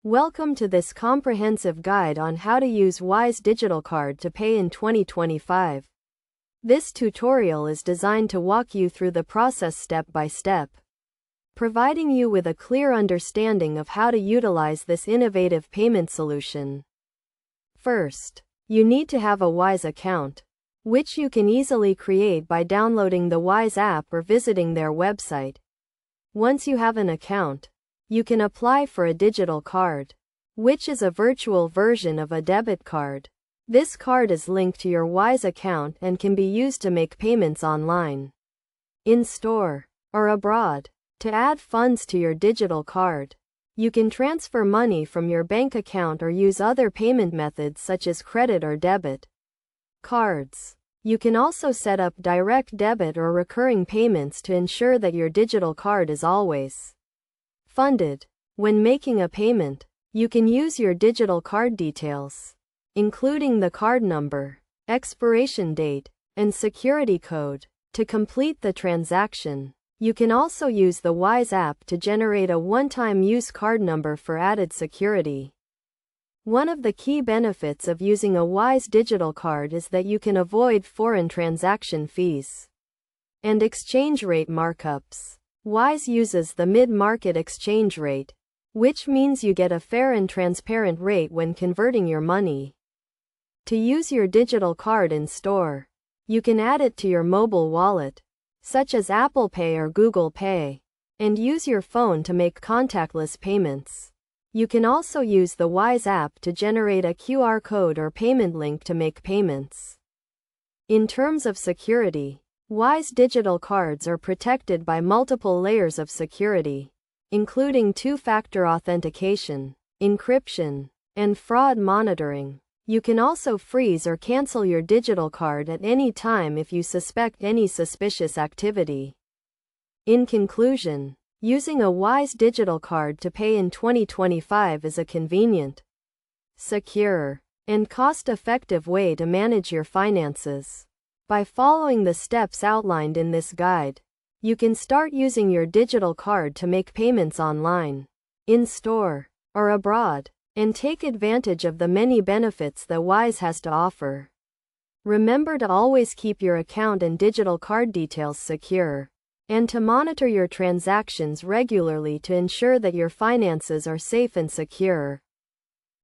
Welcome to this comprehensive guide on how to use Wise Digital Card to pay in 2025. This tutorial is designed to walk you through the process step by step, providing you with a clear understanding of how to utilize this innovative payment solution. First, you need to have a Wise account, which you can easily create by downloading the Wise app or visiting their website. Once you have an account, you can apply for a digital card, which is a virtual version of a debit card. This card is linked to your Wise account and can be used to make payments online, in-store, or abroad. To add funds to your digital card, you can transfer money from your bank account or use other payment methods such as credit or debit cards. You can also set up direct debit or recurring payments to ensure that your digital card is always funded. When making a payment, you can use your digital card details, including the card number, expiration date, and security code, to complete the transaction. You can also use the Wise app to generate a one-time use card number for added security. One of the key benefits of using a Wise digital card is that you can avoid foreign transaction fees and exchange rate markups. Wise uses the mid-market exchange rate, which means you get a fair and transparent rate when converting your money. To use your digital card in store, you can add it to your mobile wallet, such as Apple Pay or Google Pay, and use your phone to make contactless payments. You can also use the Wise app to generate a QR code or payment link to make payments. In terms of security, Wise digital cards are protected by multiple layers of security, including two-factor authentication, encryption, and fraud monitoring. You can also freeze or cancel your digital card at any time if you suspect any suspicious activity. In conclusion, using a Wise digital card to pay in 2025 is a convenient, secure, and cost-effective way to manage your finances. By following the steps outlined in this guide, you can start using your digital card to make payments online, in-store, or abroad, and take advantage of the many benefits that Wise has to offer. Remember to always keep your account and digital card details secure, and to monitor your transactions regularly to ensure that your finances are safe and secure.